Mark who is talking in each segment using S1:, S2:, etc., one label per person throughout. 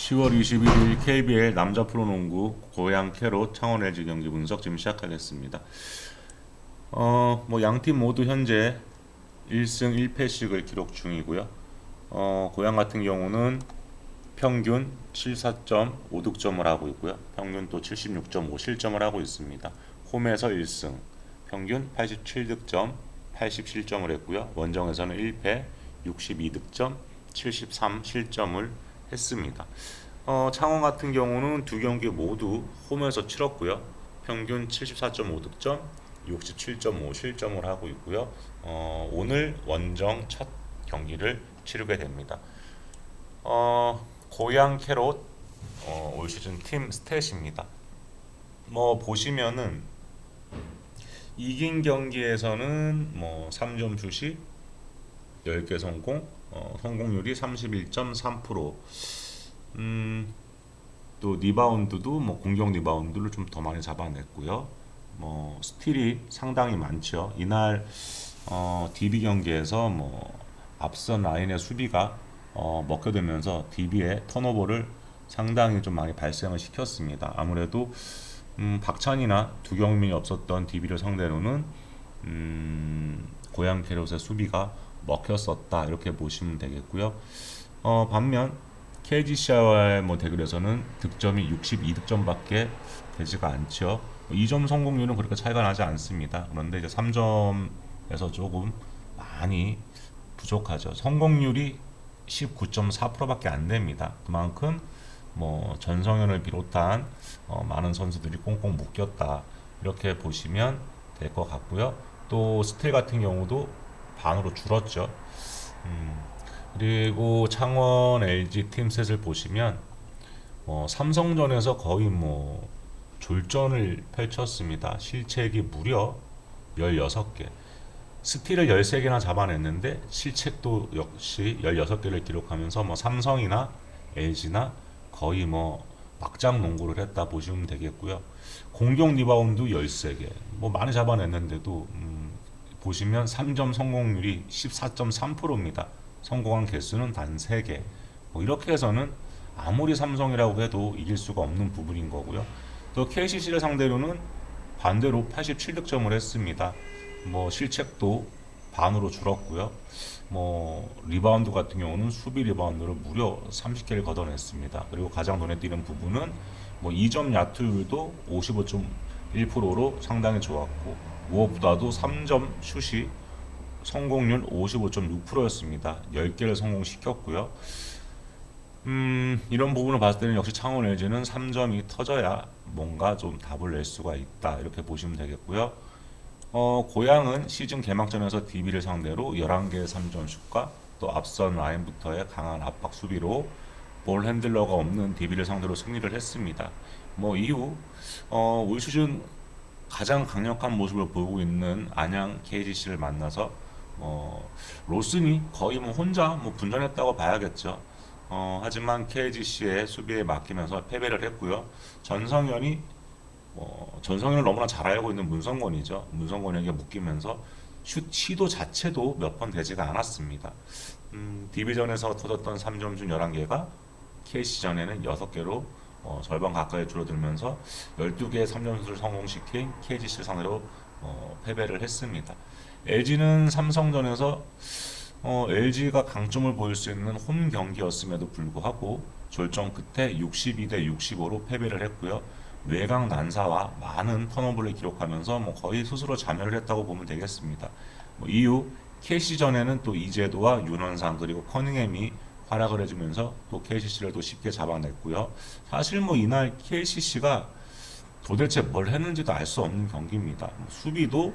S1: 10월 21일 KBL 남자 프로농구 고양 캐롯 창원 LG 경기 분석 지금 시작하겠습니다. 양팀 모두 현재 1승 1패씩을 기록 중이고요. 고양 같은 경우는 평균 74.5득점을 하고 있고요. 평균 또 76.5 실점을 하고 있습니다. 홈에서 1승, 평균 87득점, 80실점을 했고요. 원정에서는 1패, 62득점, 73 실점을 했습니다. 창원 같은 경우는 두 경기 모두 홈에서 치렀고요. 평균 74.5득점, 67.5 실점을 하고 있고요. 오늘 원정 첫 경기를 치르게 됩니다. 고양 캐롯 올 시즌 팀 스탯입니다. 보시면은 이긴 경기에서는 3점 슛이 10개 성공, 성공률이 31.3%. 또 리바운드도 공격 리바운드를 좀 더 많이 잡아냈고요. 스틸이 상당히 많죠. 이날 DB 경기에서 앞선 라인의 수비가 먹혀들면서 DB의 턴오버를 상당히 좀 많이 발생을 시켰습니다. 아무래도 박찬이나 두경민이 없었던 DB를 상대로는 고양 캐롯의 수비가 먹혔었다 이렇게 보시면 되겠고요. 반면 KGC와의 대결에서는 득점이 62득점밖에 되지가 않죠. 2점 성공률은 그렇게 차이가 나지 않습니다. 그런데 이제 3점에서 조금 많이 부족하죠. 성공률이 19.4%밖에 안 됩니다. 그만큼 전성현을 비롯한 많은 선수들이 꽁꽁 묶였다 이렇게 보시면 될 것 같고요. 또 스틸 같은 경우도 반으로 줄었죠. 그리고 창원 LG 팀셋을 보시면 삼성전에서 거의 졸전을 펼쳤습니다. 실책이 무려 16개. 스틸을 13개나 잡아냈는데 실책도 역시 16개를 기록하면서 삼성이나 LG나 거의 막장 농구를 했다 보시면 되겠고요. 공격 리바운드 13개. 많이 잡아냈는데도 보시면 3점 성공률이 14.3%입니다. 성공한 개수는 단 3개. 이렇게 해서는 아무리 삼성이라고 해도 이길 수가 없는 부분인 거고요. 또 KCC를 상대로는 반대로 87득점을 했습니다. 실책도 반으로 줄었고요. 리바운드 같은 경우는 수비 리바운드를 무려 30개를 걷어냈습니다. 그리고 가장 눈에 띄는 부분은 2점 야투율도 55.1%로 상당히 좋았고 무엇보다도 3점 슛이 성공률 55.6%였습니다. 10개를 성공시켰고요. 이런 부분을 봤을 때는 역시 창원 LG는 3점이 터져야 뭔가 좀 답을 낼 수가 있다 이렇게 보시면 되겠고요. 고양은 시즌 개막전에서 DB를 상대로 11개의 3점 슛과 또 앞선 라인부터의 강한 압박 수비로 볼 핸들러가 없는 DB를 상대로 승리를 했습니다. 이후 올 시즌 가장 강력한 모습을 보이고 있는 안양 KGC를 만나서 로슨이 거의 혼자 분전했다고 봐야겠죠. 하지만 KGC의 수비에 맡기면서 패배를 했고요. 전성현을 너무나 잘 알고 있는 문성곤이죠. 문성곤에게 묶이면서 슛 시도 자체도 몇 번 되지가 않았습니다. 디비전에서 터졌던 3점 중 11개가 KC전에는 6개로 절반 가까이 줄어들면서 12개의 3점슛을 성공시킨 KGC를 상대로 패배를 했습니다. LG는 삼성전에서 LG가 강점을 보일 수 있는 홈 경기였음에도 불구하고 졸전 끝에 62대 65로 패배를 했고요. 외곽 난사와 많은 턴오버를 기록하면서 거의 스스로 자멸을 했다고 보면 되겠습니다. 이후 KC전에는 또 이재도와 윤원상 그리고 커닝햄이 활약을 해주면서 또 KCC를 또 쉽게 잡아냈고요. 사실 이날 KCC가 도대체 뭘 했는지도 알 수 없는 경기입니다. 수비도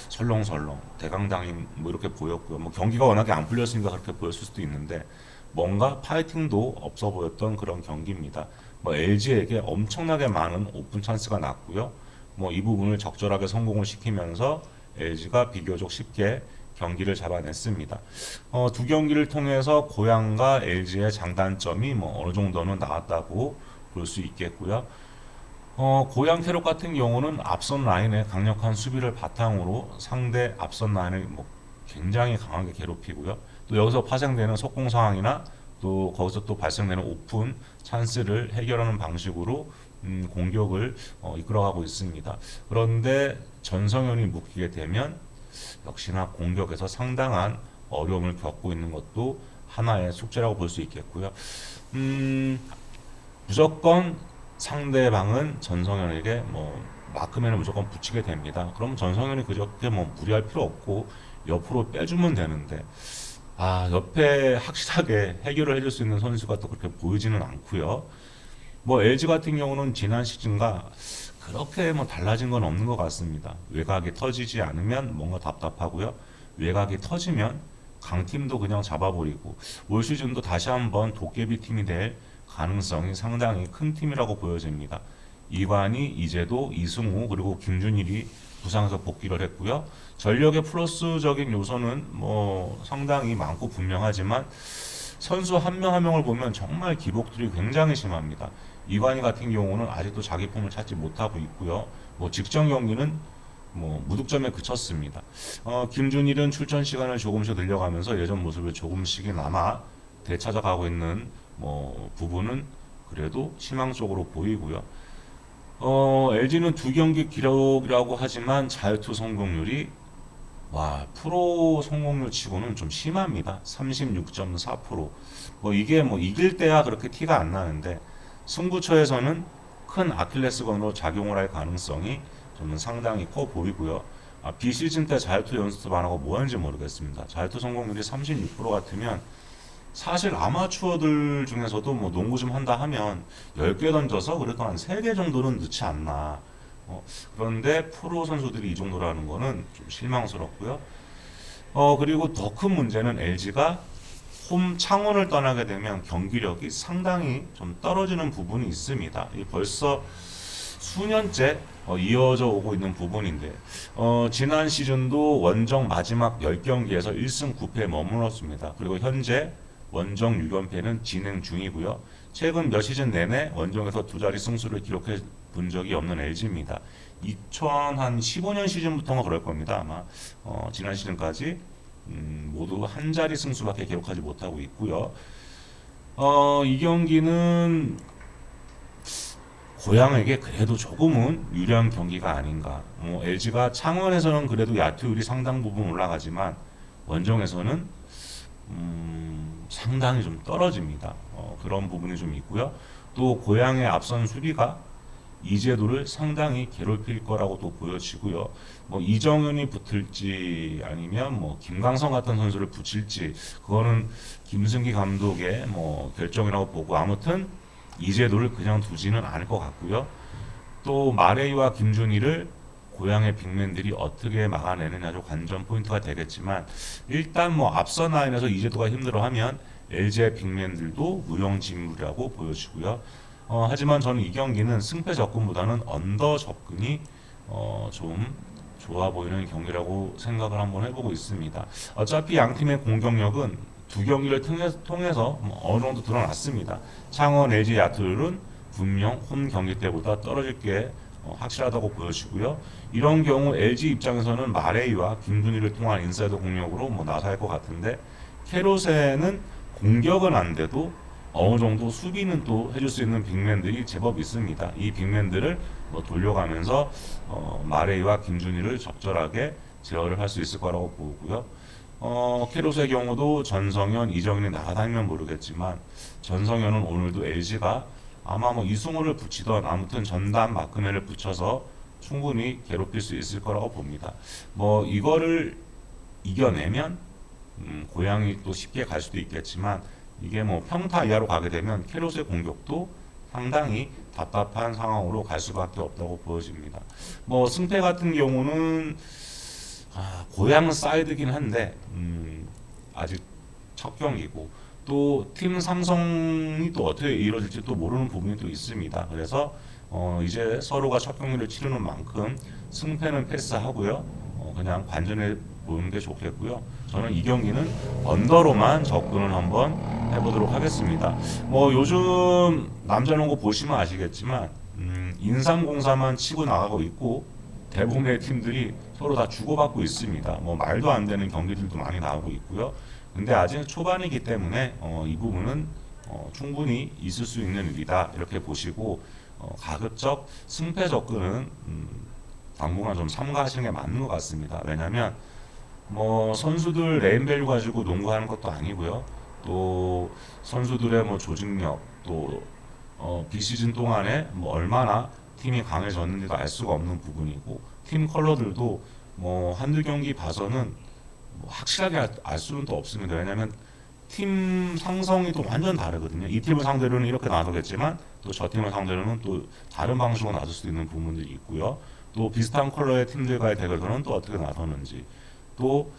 S1: 설렁설렁 대강당임 이렇게 보였고요. 경기가 워낙에 안 풀렸으니까 그렇게 보였을 수도 있는데 뭔가 파이팅도 없어 보였던 그런 경기입니다. LG에게 엄청나게 많은 오픈 찬스가 났고요. 이 부분을 적절하게 성공을 시키면서 LG가 비교적 쉽게 경기를 잡아냈습니다. 두 경기를 통해서 고양과 LG의 장단점이 어느 정도는 나왔다고 볼 수 있겠고요. 고양 캐롯 같은 경우는 앞선 라인의 강력한 수비를 바탕으로 상대 앞선 라인을 굉장히 강하게 괴롭히고요. 또 여기서 파생되는 속공 상황이나 또 거기서 또 발생되는 오픈 찬스를 해결하는 방식으로 공격을 이끌어가고 있습니다. 그런데 전성현이 묶이게 되면 역시나 공격에서 상당한 어려움을 겪고 있는 것도 하나의 숙제라고 볼 수 있겠고요. 무조건 상대방은 전성현에게 마크맨을 무조건 붙이게 됩니다. 그럼 전성현이 그렇게 무리할 필요 없고 옆으로 빼주면 되는데 옆에 확실하게 해결을 해줄 수 있는 선수가 또 그렇게 보이지는 않고요. LG 같은 경우는 지난 시즌과 그렇게 달라진 건 없는 것 같습니다. 외곽이 터지지 않으면 뭔가 답답하고요. 외곽이 터지면 강팀도 그냥 잡아버리고 올 시즌도 다시 한번 도깨비 팀이 될 가능성이 상당히 큰 팀이라고 보여집니다. 이관희, 이재도, 이승우 그리고 김준일이 부상에서 복귀를 했고요. 전력의 플러스적인 요소는 상당히 많고 분명하지만 선수 한 명 한 명을 보면 정말 기복들이 굉장히 심합니다. 이관희 같은 경우는 아직도 자기 폼을 찾지 못하고 있고요. 직전 경기는 무득점에 그쳤습니다. 김준일은 출전 시간을 조금씩 늘려가면서 예전 모습을 조금씩이나마 되찾아가고 있는 부분은 그래도 희망적으로 보이고요. LG는 2경기 기록이라고 하지만 자유투 성공률이 프로 성공률 치고는 좀 심합니다. 36.4%. 이게 이길 때야 그렇게 티가 안 나는데 승부처에서는 큰 아킬레스건으로 작용을 할 가능성이 좀 상당히 커 보이고요. 비시즌 때 자유투 연습 안 하고 뭐 하는지 모르겠습니다. 자유투 성공률이 36% 같으면 사실 아마추어들 중에서도 농구 좀 한다 하면 10개 던져서 그래도 한 3개 정도는 넣지 않나. 그런데 프로 선수들이 이 정도라는 거는 좀 실망스럽고요. 그리고 더 큰 문제는 LG가 홈 창원을 떠나게 되면 경기력이 상당히 좀 떨어지는 부분이 있습니다. 벌써 수년째 이어져 오고 있는 부분인데 지난 시즌도 원정 마지막 10경기에서 1승 9패에 머물렀습니다. 그리고 현재 원정 6연패는 진행 중이고요. 최근 몇 시즌 내내 원정에서 두 자리 승수를 기록해 본 적이 없는 LG입니다. 2015년 시즌부터가 그럴 겁니다. 아마 지난 시즌까지 모두 한 자리 승수밖에 기록하지 못하고 있고요. 이 경기는 고향에게 그래도 조금은 유리한 경기가 아닌가. LG가 창원에서는 그래도 야투율이 상당 부분 올라가지만 원정에서는 상당히 좀 떨어집니다. 그런 부분이 좀 있고요. 또 고향의 앞선 수비가 이재도를 상당히 괴롭힐 거라고 또 보여지고요. 이정현이 붙을지 아니면 김광성 같은 선수를 붙일지 그거는 김승기 감독의 결정이라고 보고 아무튼 이재도를 그냥 두지는 않을 것 같고요. 또 마레이와 김준희를 고향의 빅맨들이 어떻게 막아내느냐도 관전 포인트가 되겠지만 일단 앞선 라인에서 이재도가 힘들어하면 LG의 빅맨들도 무용지물이라고 보여지고요. 하지만 저는 이 경기는 승패 접근보다는 언더 접근이 좀 좋아 보이는 경기라고 생각을 한번 해보고 있습니다. 어차피 양 팀의 공격력은 두 경기를 통해서 어느 정도 드러났습니다. 창원 LG 야투율은 분명 홈 경기 때보다 떨어질 게 확실하다고 보여지고요. 이런 경우 LG 입장에서는 마레이와 김준희를 통한 인사이드 공격으로 나설 것 같은데 캐롯에는 공격은 안 돼도 어느 정도 수비는 또 해줄 수 있는 빅맨들이 제법 있습니다. 이 빅맨들을 돌려가면서 마레이와 김준희를 적절하게 제어를 할 수 있을 거라고 보고요. 캐롯의 경우도 전성현, 이정현이 나가다니면 모르겠지만 전성현은 오늘도 LG가 아마 이승우를 붙이던 아무튼 전담 마크맨을 붙여서 충분히 괴롭힐 수 있을 거라고 봅니다. 이거를 이겨내면 고향이 또 쉽게 갈 수도 있겠지만 이게 평타 이하로 가게 되면 캐롯의 공격도 상당히 답답한 상황으로 갈 수밖에 없다고 보여집니다. 승패 같은 경우는 고향 사이드긴 한데 아직 첫 경기고 또 팀 상성이 또 어떻게 이루어질지 또 모르는 부분이 또 있습니다. 그래서 이제 서로가 첫 경기를 치르는 만큼 승패는 패스하고요. 그냥 관전해 보는 게 좋겠고요. 저는 이 경기는 언더로만 접근을 한번 해보도록 하겠습니다. 요즘 남자농구 보시면 아시겠지만 인삼공사만 치고 나가고 있고 대부분의 팀들이 서로 다 주고받고 있습니다. 말도 안 되는 경기들도 많이 나오고 있고요. 근데 아직 초반이기 때문에 이 부분은 충분히 있을 수 있는 일이다 이렇게 보시고 가급적 승패 접근은 당분간 좀 삼가하시는 게 맞는 것 같습니다. 왜냐하면 뭐 선수들 네임밸류 가지고 농구하는 것도 아니고요. 또 선수들의 뭐 조직력 또 비시즌 동안에 뭐 얼마나 팀이 강해졌는지도 알 수가 없는 부분이고 팀 컬러들도 뭐 한두 경기 봐서는 뭐 확실하게 알 수는 또 없습니다. 왜냐하면 팀 상성이 또 완전 다르거든요. 이 팀을 상대로는 이렇게 나누겠지만 또 저 팀을 상대로는 또 다른 방식으로 나눌 수 있는 부분들이 있고요. 또 비슷한 컬러의 팀들과의 대결에서는 또 어떻게 나서는지 또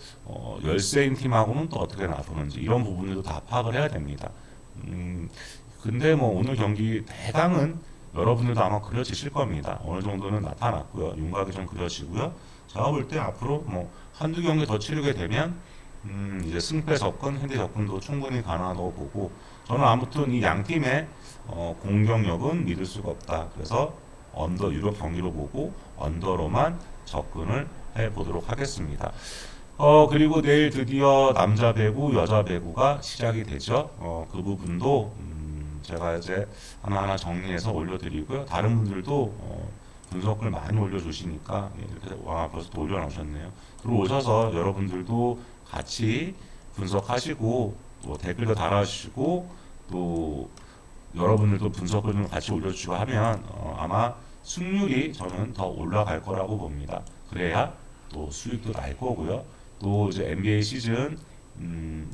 S1: 열세인 팀하고는 또 어떻게 나서는지 이런 부분들도 다 파악을 해야 됩니다. 근데 뭐 오늘 경기 대강은 여러분들도 아마 그려지실 겁니다. 어느 정도는 나타났고요. 윤곽이 좀 그려지고요. 제가 볼 때 앞으로 뭐 한두 경기 더 치르게 되면 이제 승패 접근, 핸디 접근도 충분히 가능하다고 보고 저는 아무튼 이 양 팀의 공격력은 믿을 수가 없다. 그래서 언더 유럽 경기로 보고 언더로만 접근을 해보도록 하겠습니다. 그리고 내일 드디어 남자 배구, 여자 배구가 시작이 되죠. 그 부분도 제가 이제 하나하나 정리해서 올려드리고요. 다른 분들도 분석을 많이 올려주시니까 이렇게 와 벌써 또 올려놓으셨네요. 들어오셔서 여러분들도 같이 분석하시고 또 댓글도 달아주시고 또 여러분들도 분석을 좀 같이 올려주시고 하면 아마 승률이 저는 더 올라갈 거라고 봅니다. 그래야 또 수익도 날 거고요. 또 이제 NBA 시즌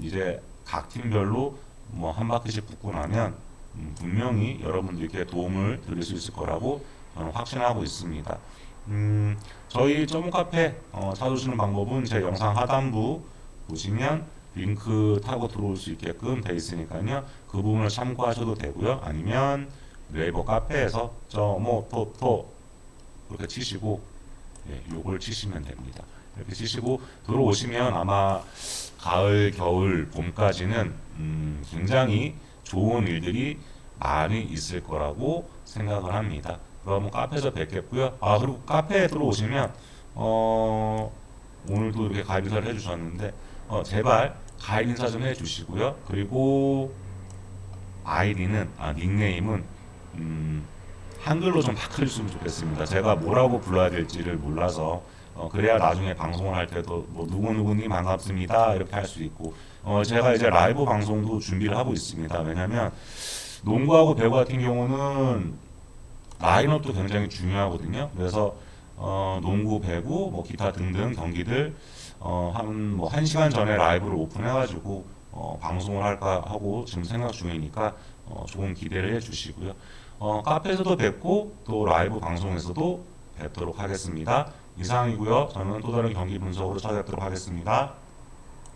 S1: 이제 각 팀별로 뭐 한 바퀴씩 붙고 나면 분명히 여러분들께 도움을 드릴 수 있을 거라고 저는 확신하고 있습니다. 저희 점문 카페 찾으시는 방법은 제 영상 하단부 보시면 링크 타고 들어올 수 있게끔 돼 있으니까요. 그 부분을 참고하셔도 되고요. 아니면 네이버 카페에서 점오토토 그렇게 치시고 요걸 치시면 됩니다. 이렇게 치시고 들어오시면 아마 가을, 겨울, 봄까지는 굉장히 좋은 일들이 많이 있을 거라고 생각을 합니다. 그럼 카페에서 뵙겠고요. 그리고 카페에 들어오시면 오늘도 이렇게 가입 인사를 해주셨는데 제발 가입 인사 좀 해주시고요. 그리고 아이디는 닉네임은 한글로 좀 바꿔주시면 좋겠습니다. 제가 뭐라고 불러야 될지를 몰라서 그래야 나중에 방송을 할 때도 뭐 누구누구님 반갑습니다 이렇게 할 수 있고 제가 이제 라이브 방송도 준비를 하고 있습니다. 왜냐면 농구하고 배구 같은 경우는 라인업도 굉장히 중요하거든요. 그래서 농구, 배구, 뭐 기타 등등 경기들 한 1시간 전에 라이브를 오픈해가지고 방송을 할까 하고 지금 생각 중이니까 조금 기대를 해주시고요. 카페에서도 뵙고 또 라이브 방송에서도 뵙도록 하겠습니다. 이상이고요. 저는 또 다른 경기 분석으로 찾아뵙도록 하겠습니다.